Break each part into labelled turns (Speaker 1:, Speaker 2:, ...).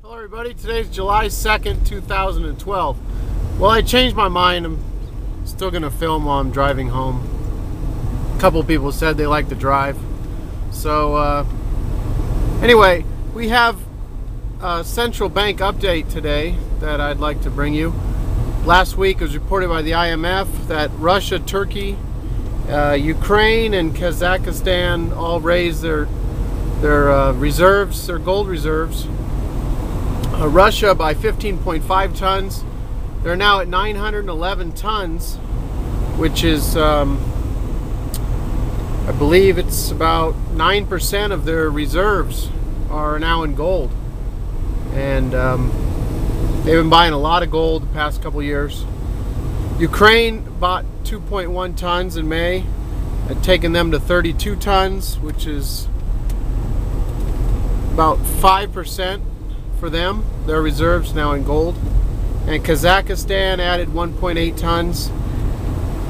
Speaker 1: Hello everybody, today's July 2nd, 2012. Well, I changed my mind. I'm still going to film while I'm driving home. A couple people said they like to drive. So, anyway, we have a central bank update today that I'd like to bring you. Last week it was reported by the IMF that Russia, Turkey, Ukraine, and Kazakhstan all raised their reserves, their gold reserves. Russia by 15.5 tons. They're now at 911 tons, which is, I believe it's about 9% of their reserves are now in gold. And they've been buying a lot of gold the past couple years. Ukraine bought 2.1 tons in May, and taken them to 32 tons, which is about 5% for them, their reserves now in gold. And Kazakhstan added 1.8 tons,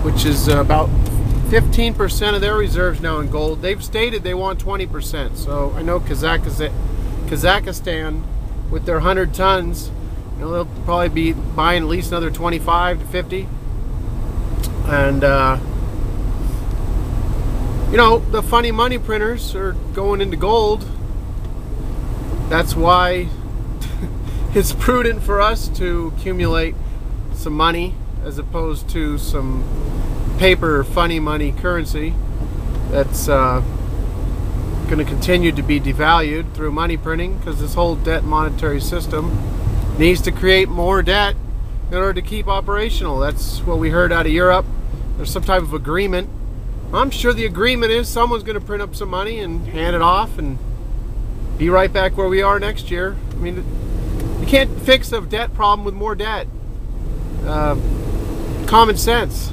Speaker 1: which is about 15% of their reserves now in gold. They've stated they want 20%, so I know Kazakhstan with their 100 tons, you know, they'll probably be buying at least another 25 to 50. And you know, the funny money printers are going into gold. That's why it's prudent for us to accumulate some money as opposed to some paper funny money currency that's going to continue to be devalued through money printing, because this whole debt monetary system needs to create more debt in order to keep operational. That's what we heard out of Europe. There's some type of agreement. I'm sure the agreement is someone's going to print up some money and hand it off and be right back where we are next year. I mean, you can't fix a debt problem with more debt. Common sense.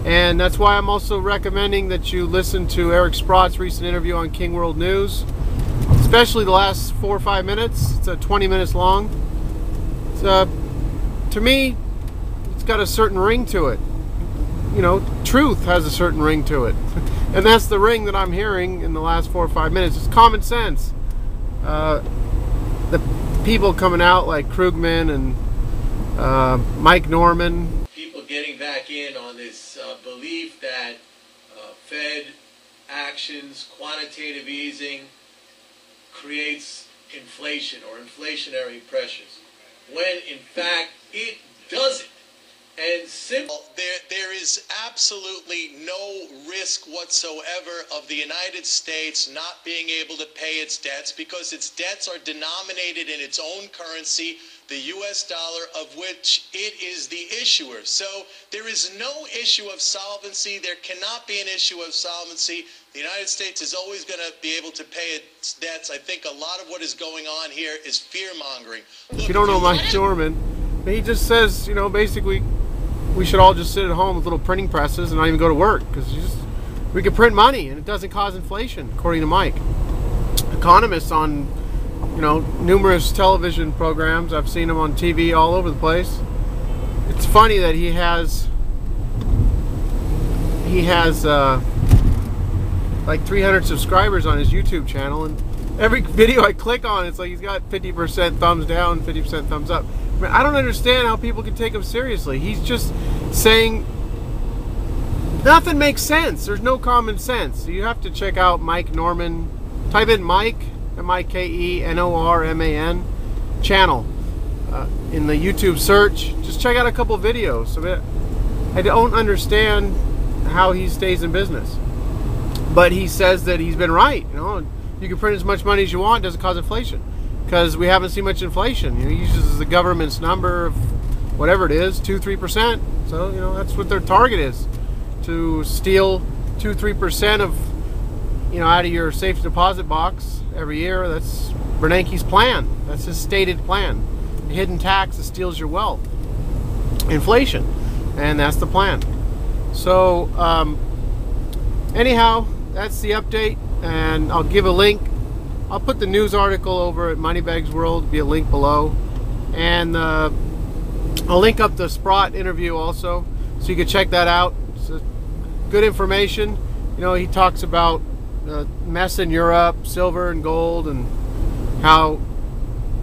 Speaker 1: And that's why I'm also recommending that you listen to Eric Sprott's recent interview on King World News, especially the last 4 or 5 minutes. It's 20 minutes long. It's, to me, it's got a certain ring to it. You know, truth has a certain ring to it. And that's the ring that I'm hearing in the last 4 or 5 minutes. It's common sense. The people coming out like Krugman and Mike Norman.
Speaker 2: People getting back in on this belief that Fed actions, quantitative easing, creates inflation or inflationary pressures, when in fact it doesn't. And simple, there is absolutely no risk whatsoever of the United States not being able to pay its debts, because its debts are denominated in its own currency, the US dollar, of which it is the issuer. So there is no issue of solvency. There cannot be an issue of solvency. The United States is always going to be able to pay its debts. I think a lot of what is going on here is fear-mongering.
Speaker 1: If you don't know Mike Norman, he just says, you know, basically, we should all just sit at home with little printing presses and not even go to work, because we can print money and it doesn't cause inflation, according to Mike. Economists on, you know, numerous television programs. I've seen him on TV all over the place. It's funny that he has like 300 subscribers on his YouTube channel, and every video I click on, it's like he's got 50% thumbs down, 50% thumbs up. I mean, I don't understand how people can take him seriously. He's just saying nothing makes sense. There's no common sense. So you have to check out Mike Norman. Type in Mike, M-I-K-E-N-O-R-M-A-N channel in the YouTube search. Just check out a couple videos. I don't understand how he stays in business. But he says that he's been right. You know, you can print as much money as you want, it doesn't cause inflation, because we haven't seen much inflation. You know, he uses the government's number of whatever it is, 2-3%. So, you know, that's what their target is, to steal 2-3% of, you know, out of your safe deposit box every year. That's Bernanke's plan. That's his stated plan. A hidden tax that steals your wealth. Inflation. And that's the plan. So, anyhow, that's the update. And I'll give a link. I'll put the news article over at Moneybags World. There'll be a link below. And I'll link up the Sprott interview also, so you can check that out. It's good information. You know, he talks about mess in Europe, silver and gold, and how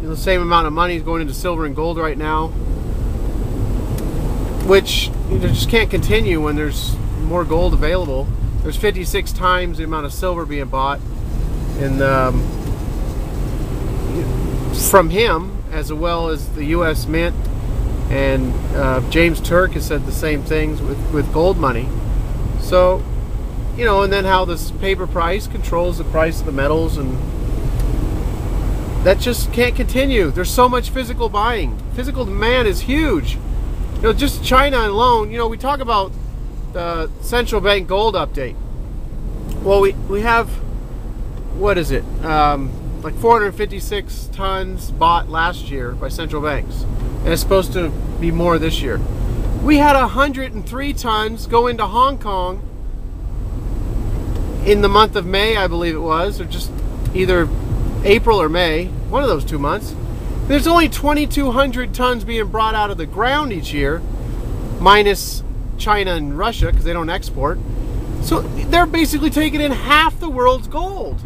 Speaker 1: the same amount of money is going into silver and gold right now, which just can't continue when there's more gold available. There's 56 times the amount of silver being bought from him, as well as the U.S. Mint, and James Turk has said the same things with gold money. So, and then how this paper price controls the price of the metals, and that just can't continue. There's so much physical buying. Physical demand is huge. Just China alone, we talk about the central bank gold update. Well, we have, what is it? Like 456 tons bought last year by central banks. And it's supposed to be more this year. We had 103 tons go into Hong Kong in the month of May, I believe it was, or just either April or May, one of those 2 months. There's only 2,200 tons being brought out of the ground each year, minus China and Russia, because they don't export. So they're basically taking in half the world's gold.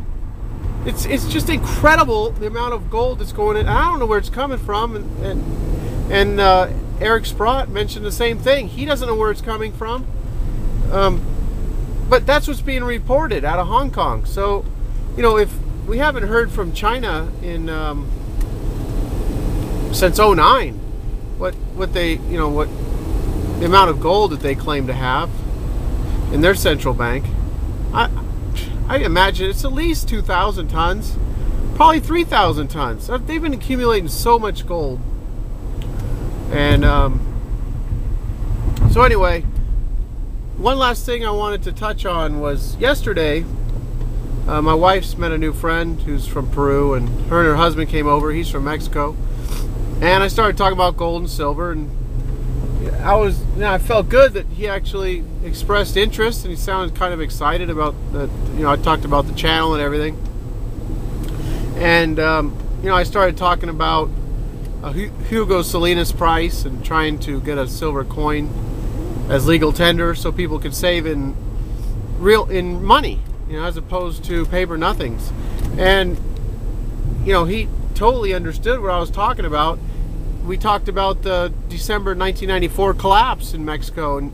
Speaker 1: It's just incredible the amount of gold that's going in. I don't know where it's coming from, and Eric Sprott mentioned the same thing. He doesn't know where it's coming from, but that's what's being reported out of Hong Kong. So, if we haven't heard from China in since '09, what the amount of gold that they claim to have in their central bank, I imagine it's at least 2,000 tons, probably 3,000 tons. They've been accumulating so much gold. And so anyway, one last thing I wanted to touch on was yesterday, my wife's met a new friend who's from Peru, and her husband came over. He's from Mexico. And I started talking about gold and silver, and I felt good that he actually expressed interest, and he sounded kind of excited about I talked about the channel and everything. And I started talking about Hugo Salinas price and trying to get a silver coin as legal tender so people could save in money, as opposed to paper nothings. And he totally understood what I was talking about. We talked about the December 1994 collapse in Mexico, and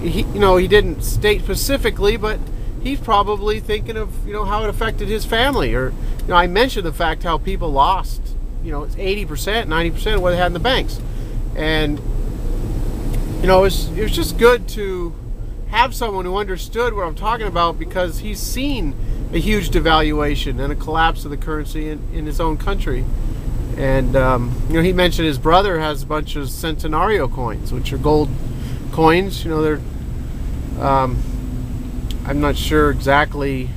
Speaker 1: he didn't state specifically, but he's probably thinking of how it affected his family. Or I mentioned the fact how people lost it's 80%, 90% of what they had in the banks, and it was just good to have someone who understood what I'm talking about, because he's seen a huge devaluation and a collapse of the currency in his own country. And he mentioned his brother has a bunch of Centenario coins, which are gold coins. They're I'm not sure exactly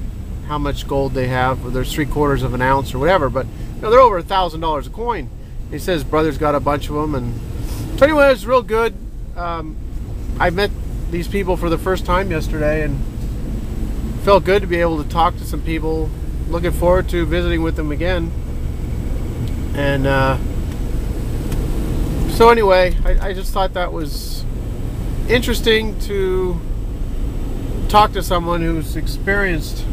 Speaker 1: how much gold they have, whether it's 3/4 of an ounce or whatever, but they're over $1,000 a coin. He says his brother's got a bunch of them, and so anyway, it was real good. I met these people for the first time yesterday, and felt good to be able to talk to some people. Looking forward to visiting with them again. And so anyway, I just thought that was interesting to talk to someone who's experienced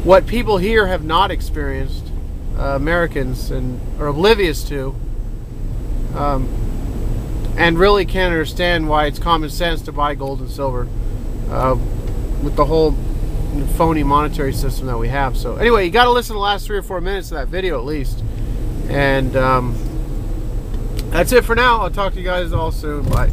Speaker 1: what people here have not experienced, Americans, and are oblivious to, and really can't understand why it's common sense to buy gold and silver with the whole phony monetary system that we have. So anyway, you got to listen to the last 3 or 4 minutes of that video at least. And that's it for now. I'll talk to you guys all soon. Bye.